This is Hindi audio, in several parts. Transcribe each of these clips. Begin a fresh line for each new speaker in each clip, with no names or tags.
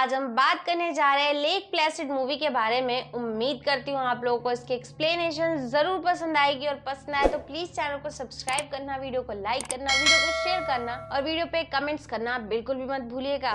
आज हम बात करने जा रहे हैं लेक प्लेसिड मूवी के बारे में। उम्मीद करती हूँ आप लोगों को इसकी एक्सप्लेनेशन जरूर पसंद आएगी और पसंद आए तो प्लीज चैनल को सब्सक्राइब करना, वीडियो को लाइक करना, वीडियो को शेयर करना और वीडियो पे कमेंट्स करना बिल्कुल भी मत भूलिएगा।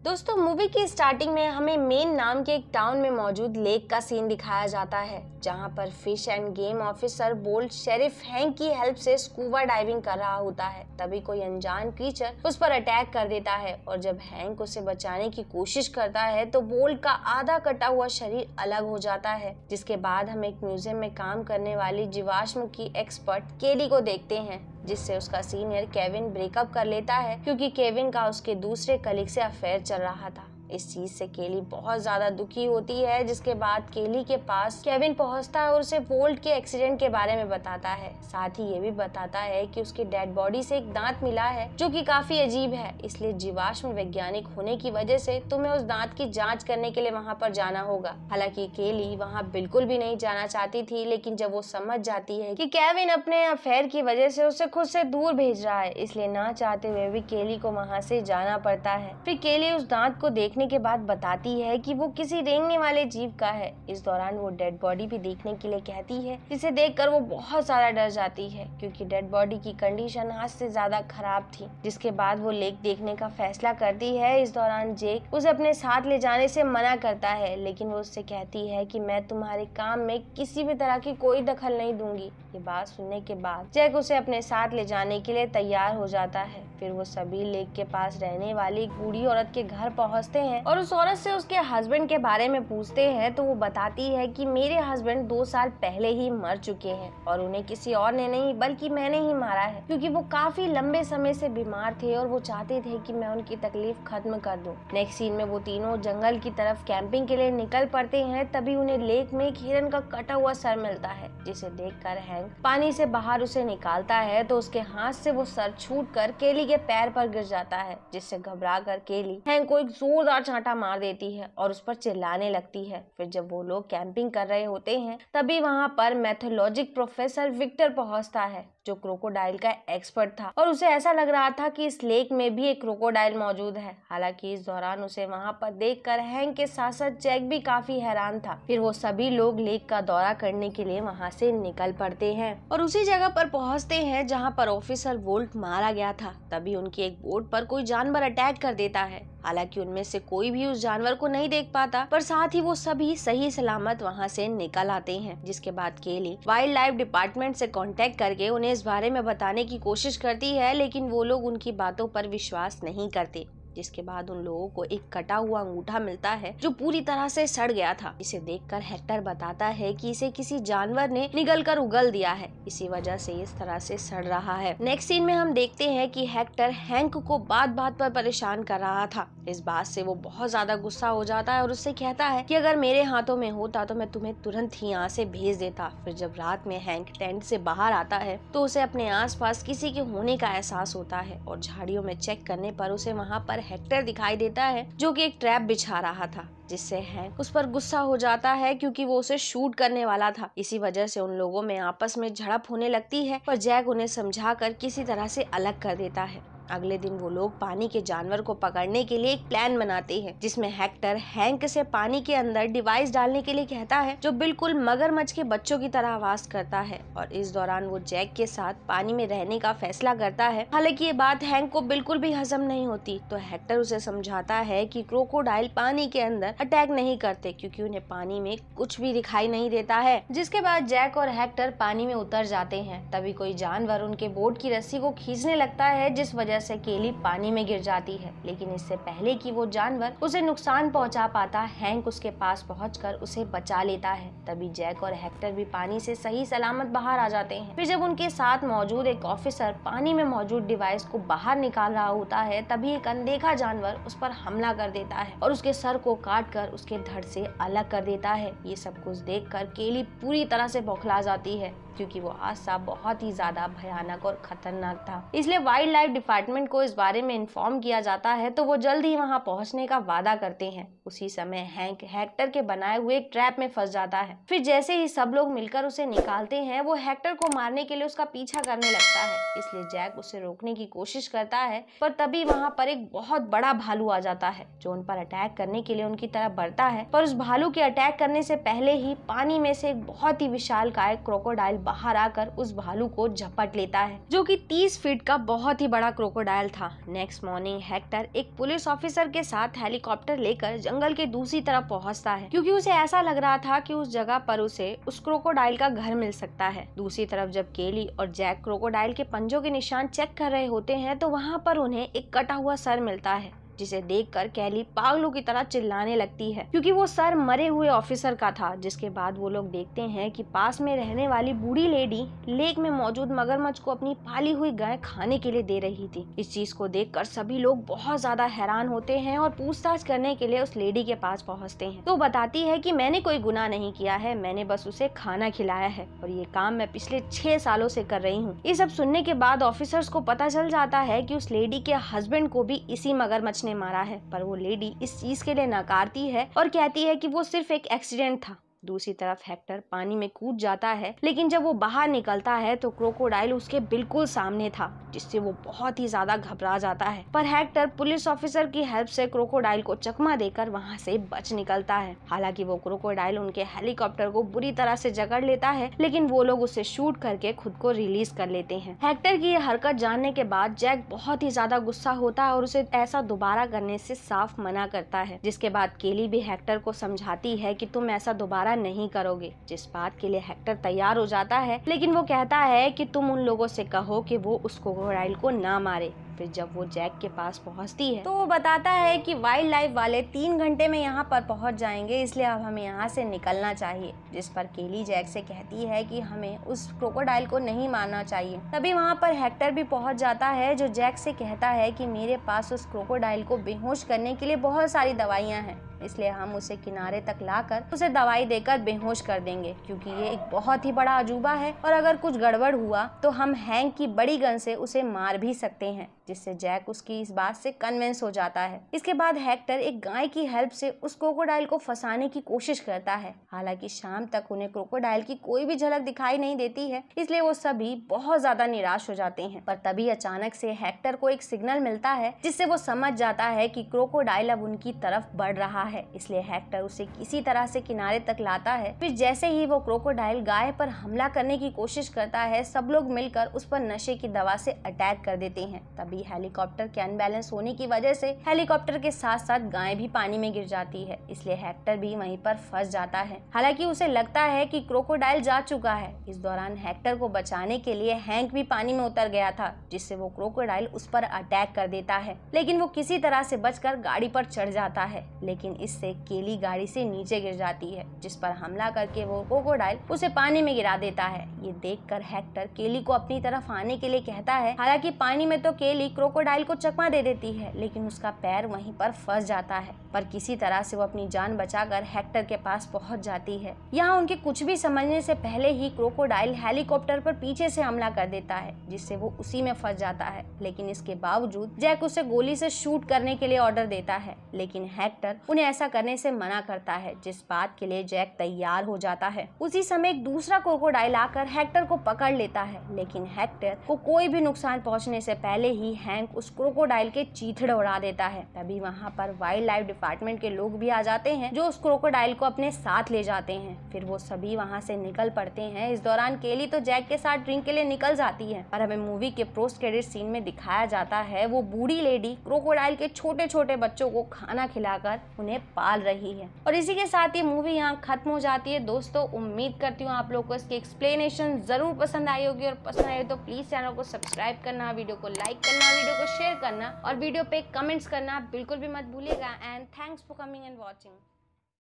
दोस्तों, मूवी की स्टार्टिंग में हमें मेन नाम के एक टाउन में मौजूद लेक का सीन दिखाया जाता है, जहां पर fish end game officer bolt sheriff hang की हेल्प से स्कूबा डाइविंग कर रहा होता है। तभी कोई अनजान क्रीचर उस पर अटैक कर देता है और जब हैंक उसे बचाने की कोशिश करता है तो बोल्ट का आधा कटा हुआ शरीर अलग हो जाता है। जिसके बाद हम एक म्यूजियम में काम करने वाली जीवाश्म की एक्सपर्ट केली को देखते हैं, जिससे उसका सीनियर केविन ब्रेकअप कर लेता है क्योंकि केविन का उसके दूसरे कलीग से अफेयर चल रहा था। इस चीज से केली बहुत ज्यादा दुखी होती है, जिसके बाद केली के पास केविन पहुंचता है और उसे वोल्ट के एक्सीडेंट के बारे में बताता है। साथ ही ये भी बताता है कि उसकी डेड बॉडी से एक दांत मिला है जो कि काफी अजीब है, इसलिए जीवाश्म वैज्ञानिक होने की वजह से तुम्हें उस दांत की जांच करने के लिए वहाँ पर जाना होगा। हालांकि केली वहाँ बिल्कुल भी नहीं जाना चाहती थी, लेकिन जब वो समझ जाती है कि केविन अपने अफेयर की वजह से उसे खुद से दूर भेज रहा है, इसलिए ना चाहते हुए भी केली को वहाँ से जाना पड़ता है। फिर केली उस दांत को देखने के बाद बताती है कि वो किसी रेंगने वाले जीव का है। इस दौरान वो डेड बॉडी भी देखने के लिए कहती है, जिसे देखकर वो बहुत ज्यादा डर जाती है क्योंकि डेड बॉडी की कंडीशन आज से ज्यादा खराब थी। जिसके बाद वो लेक देखने का फैसला करती है। इस दौरान जेक उसे अपने साथ ले जाने से मना करता है, लेकिन वो उससे कहती है कि मैं तुम्हारे काम में किसी भी तरह की कोई दखल नहीं दूंगी। ये बात सुनने के बाद जैक उसे अपने साथ ले जाने के लिए तैयार हो जाता है। फिर वो सभी लेक के पास रहने वाली एक बूढ़ी औरत के घर पहुंचते हैं और उस औरत से उसके हस्बैंड के बारे में पूछते हैं, तो वो बताती है कि मेरे हस्बैंड 2 साल पहले ही मर चुके हैं और उन्हें किसी और ने नहीं बल्कि मैंने ही मारा है, क्योंकि वो काफी लंबे समय से बीमार थे और वो चाहते थे कि मैं उनकी तकलीफ खत्म कर दूं। नेक्स्ट सीन में वो तीनों जंगल की तरफ कैंपिंग के लिए निकल पड़ते हैं। तभी उन्हें लेक में एक हिरन का कटा हुआ सर मिलता है, जिसे देखकर हैंक पानी से बाहर उसे निकालता है तो उसके हाथ से वो सर छूटकर केली के पैर पर गिर जाता है, जिससे घबरा कर केली हैंक को एक जोरदार चांटा मार देती है और उस पर चिल्लाने लगती है। फिर जब वो लोग कैंपिंग कर रहे होते हैं तभी वहाँ पर मैथोलॉजिक प्रोफेसर विक्टर पहुँचता है, जो क्रोकोडाइल का एक्सपर्ट था और उसे ऐसा लग रहा था कि इस लेक में भी एक क्रोकोडाइल मौजूद है। हालांकि इस दौरान उसे वहाँ पर देखकर हैंक के साथ साथ जैक भी काफी हैरान था। फिर वो सभी लोग लेक का दौरा करने के लिए वहाँ से निकल पड़ते हैं और उसी जगह पर पहुँचते हैं जहाँ पर ऑफिसर वोल्ट मारा गया था। तभी उनकी एक बोट पर कोई जानवर अटैक कर देता है। हालांकि उनमें से कोई भी उस जानवर को नहीं देख पाता, पर साथ ही वो सभी सही सलामत वहां से निकल आते हैं। जिसके बाद केली वाइल्ड लाइफ डिपार्टमेंट से कांटेक्ट करके उन्हें इस बारे में बताने की कोशिश करती है, लेकिन वो लोग उनकी बातों पर विश्वास नहीं करते। जिसके बाद उन लोगों को एक कटा हुआ अंगूठा मिलता है जो पूरी तरह से सड़ गया था। इसे देखकर हेक्टर बताता है कि इसे किसी जानवर ने निगलकर उगल दिया है, इसी वजह से इस तरह से सड़ रहा है। नेक्स्ट सीन में हम देखते हैं कि हेक्टर हैंक को बात बात पर परेशान कर रहा था। इस बात से वो बहुत ज्यादा गुस्सा हो जाता है और उससे कहता है कि अगर मेरे हाथों में होता तो मैं तुम्हें तुरंत ही यहाँ से भेज देता। फिर जब रात में हैंक टेंट से बाहर आता है तो उसे अपने आसपास किसी के होने का एहसास होता है और झाड़ियों में चेक करने पर उसे वहाँ पर हेक्टर दिखाई देता है, जो कि एक ट्रैप बिछा रहा था, जिससे हैंक उस पर गुस्सा हो जाता है क्योंकि वो उसे शूट करने वाला था। इसी वजह से उन लोगों में आपस में झड़प होने लगती है और जैक उन्हें समझाकर किसी तरह से अलग कर देता है। अगले दिन वो लोग पानी के जानवर को पकड़ने के लिए एक प्लान बनाते हैं, जिसमें हेक्टर हैंक से पानी के अंदर डिवाइस डालने के लिए कहता है, जो बिल्कुल मगरमच्छ के बच्चों की तरह आवाज करता है। और इस दौरान वो जैक के साथ पानी में रहने का फैसला करता है। हालांकि ये बात हैंक को बिल्कुल भी हजम नहीं होती, तो हेक्टर उसे समझाता है कि क्रोकोडाइल पानी के अंदर अटैक नहीं करते क्योंकि उन्हें पानी में कुछ भी दिखाई नहीं देता है। जिसके बाद जैक और हेक्टर पानी में उतर जाते हैं। तभी कोई जानवर उनके बोट की रस्सी को खींचने लगता है, जिस वजह से केली पानी में गिर जाती है। लेकिन इससे पहले कि वो जानवर उसे नुकसान पहुंचा पाता, हैंक उसके पास पहुंचकर उसे बचा लेता है। तभी जैक और हेक्टर भी पानी से सही सलामत बाहर आ जाते हैं। फिर जब उनके साथ मौजूद एक ऑफिसर पानी में मौजूद डिवाइस को बाहर निकाल रहा होता है, तभी एक अनदेखा जानवर उस पर हमला कर देता है और उसके सर को काट कर उसके धड़ से अलग कर देता है। ये सब कुछ देखकर केली पूरी तरह से बौखला जाती है क्योंकि वो हादसा बहुत ही ज्यादा भयानक और खतरनाक था। इसलिए वाइल्ड लाइफ डिपार्टमेंट को इस बारे में इन्फॉर्म किया जाता है तो वो जल्द ही वहाँ पहुँचने का वादा करते हैं। उसी समय हैंक हेक्टर के बनाए हुए एक ट्रैप में फंस जाता है। फिर जैसे ही सब लोग मिलकर उसे निकालते हैं, वो हेक्टर को मारने के लिए उसका पीछा करने लगता है। इसलिए जैक उसे रोकने की कोशिश करता है, पर तभी वहाँ पर एक बहुत बड़ा भालू आ जाता है जो उन पर अटैक करने के लिए उनकी तरफ बढ़ता है। पर उस भालू के अटैक करने से पहले ही पानी में से एक बहुत ही विशालकाय क्रोकोडाइल बाहर आकर उस भालू को झपट लेता है, जो कि 30 फीट का बहुत ही बड़ा क्रोकोडाइल था। नेक्स्ट मॉर्निंग हेक्टर एक पुलिस ऑफिसर के साथ हेलीकॉप्टर लेकर जंगल के दूसरी तरफ पहुंचता है, क्योंकि उसे ऐसा लग रहा था कि उस जगह पर उसे उस क्रोकोडाइल का घर मिल सकता है। दूसरी तरफ जब केली और जैक क्रोकोडाइल के पंजों के निशान चेक कर रहे होते हैं तो वहाँ पर उन्हें एक कटा हुआ सर मिलता है, जिसे देखकर कैली पागलों की तरह चिल्लाने लगती है, क्योंकि वो सर मरे हुए ऑफिसर का था। जिसके बाद वो लोग देखते हैं कि पास में रहने वाली बूढ़ी लेडी लेक में मौजूद मगरमच्छ को अपनी पाली हुई गाय खाने के लिए दे रही थी। इस चीज को देखकर सभी लोग बहुत ज्यादा हैरान होते हैं और पूछताछ करने के लिए उस लेडी के पास पहुंचते हैं। तो बताती है कि मैंने कोई गुनाह नहीं किया है, मैंने बस उसे खाना खिलाया है और ये काम मैं पिछले 6 सालों से कर रही हूँ। ये सब सुनने के बाद ऑफिसर्स को पता चल जाता है कि उस लेडी के हस्बैंड को भी इसी मगरमच्छ ने मारा है, पर वो लेडी इस चीज के लिए नकारती है और कहती है कि वो सिर्फ एक एक्सीडेंट था। दूसरी तरफ हेक्टर पानी में कूद जाता है, लेकिन जब वो बाहर निकलता है तो क्रोकोडाइल उसके बिल्कुल सामने था, जिससे वो बहुत ही ज्यादा घबरा जाता है। पर हेक्टर पुलिस ऑफिसर की हेल्प से क्रोकोडाइल को चकमा देकर वहां से बच निकलता है। हालांकि वो क्रोकोडाइल उनके हेलीकॉप्टर को बुरी तरह से जकड़ लेता है, लेकिन वो लोग उसे शूट करके खुद को रिलीज कर लेते हैं। हेक्टर की ये हरकत जानने के बाद जैक बहुत ही ज्यादा गुस्सा होता है और उसे ऐसा दोबारा करने से साफ मना करता है। जिसके बाद केली भी हेक्टर को समझाती है कि तुम ऐसा दोबारा नहीं करोगे, जिस बात के लिए हेक्टर तैयार हो जाता है, लेकिन वो कहता है कि तुम उन लोगों से कहो कि वो उस क्रोकोडाइल को ना मारे। फिर जब वो जैक के पास पहुंचती है तो वो बताता है कि वाइल्ड लाइफ वाले 3 घंटे में यहाँ पर पहुंच जाएंगे, इसलिए अब हमें यहाँ से निकलना चाहिए। जिस पर केली जैक से कहती है कि हमें उस क्रोकोडाइल को नहीं मारना चाहिए। तभी वहाँ पर हेक्टर भी पहुंच जाता है, जो जैक से कहता है कि मेरे पास उस क्रोकोडाइल को बेहोश करने के लिए बहुत सारी दवाइयाँ हैं, इसलिए हम उसे किनारे तक लाकर उसे दवाई देकर बेहोश कर देंगे, क्योंकि ये एक बहुत ही बड़ा अजूबा है और अगर कुछ गड़बड़ हुआ तो हम हैंक की बड़ी गन से उसे मार भी सकते हैं। जिससे जैक उसकी इस बात से कन्विंस हो जाता है। इसके बाद हेक्टर एक गाय की हेल्प से उस क्रोकोडाइल को फंसाने की कोशिश करता है। हालांकि शाम तक उन्हें क्रोकोडाइल की कोई भी झलक दिखाई नहीं देती है, इसलिए वो सभी बहुत ज्यादा निराश हो जाते हैं। पर तभी अचानक से हेक्टर को एक सिग्नल मिलता है, जिससे वो समझ जाता है कि क्रोकोडाइल अब उनकी तरफ बढ़ रहा है। इसलिए हेक्टर उसे किसी तरह से किनारे तक लाता है। फिर जैसे ही वो क्रोकोडाइल गाय पर हमला करने की कोशिश करता है, सब लोग मिलकर उस पर नशे की दवा से अटैक कर देते हैं। तभी हेलीकॉप्टर के अनबैलेंस होने की वजह से हेलीकॉप्टर के साथ साथ गाय भी पानी में गिर जाती है, इसलिए हेक्टर भी वहीं पर फंस जाता है। हालांकि उसे लगता है कि क्रोकोडाइल जा चुका है। इस दौरान हेक्टर को बचाने के लिए हैंक भी पानी में उतर गया था, जिससे वो क्रोकोडाइल उस पर अटैक कर देता है, लेकिन वो किसी तरह से बचकर गाड़ी पर चढ़ जाता है। लेकिन इससे केली गाड़ी से नीचे गिर जाती है, जिस पर हमला करके वो क्रोकोडाइल उसे पानी में गिरा देता है। ये देखकर हेक्टर केली को अपनी तरफ आने के लिए कहता है। हालांकि पानी में तो केली क्रोकोडाइल को चकमा दे देती है, लेकिन उसका पैर वहीं पर फंस जाता है। पर किसी तरह से वो अपनी जान बचाकर हेक्टर के पास पहुंच जाती है। यहाँ उनके कुछ भी समझने से पहले ही क्रोकोडाइल हेलीकॉप्टर पर पीछे से हमला कर देता है, जिससे वो उसी में फंस जाता है। लेकिन इसके बावजूद जैक उसे गोली से शूट करने के लिए ऑर्डर देता है, लेकिन हेक्टर उन्हें ऐसा करने से मना करता है, जिस बात के लिए जैक तैयार हो जाता है। उसी समय एक दूसरा क्रोकोडाइल आकर हेक्टर को पकड़ लेता है, लेकिन हेक्टर को कोई भी नुकसान पहुंचने से पहले ही हैंक उस क्रोकोडाइल के चीथड़े उड़ा देता है। तभी वहाँ पर वाइल्ड लाइफ डिपार्टमेंट के लोग भी आ जाते हैं, जो उस क्रोकोडाइल को अपने साथ ले जाते हैं। फिर वो सभी वहाँ से निकल पड़ते हैं। इस दौरान केली तो जैक के साथ ड्रिंक के लिए निकल जाती है। और हमें मूवी के पोस्ट क्रेडिट सीन में दिखाया जाता है, वो बूढ़ी लेडी क्रोकोडाइल के छोटे छोटे बच्चों को खाना खिलाकर उन्हें पाल रही है। और इसी के साथ ये मूवी यहाँ खत्म हो जाती है। दोस्तों, उम्मीद करती हूँ आप लोगों को इसकी एक्सप्लेनेशन जरूर पसंद आई होगी, और पसंद आई तो प्लीज चैनल को सब्सक्राइब करना, वीडियो को लाइक करना, वीडियो को शेयर करना और वीडियो पे कमेंट्स करना बिल्कुल भी मत भूलिएगा। And thanks for coming and watching.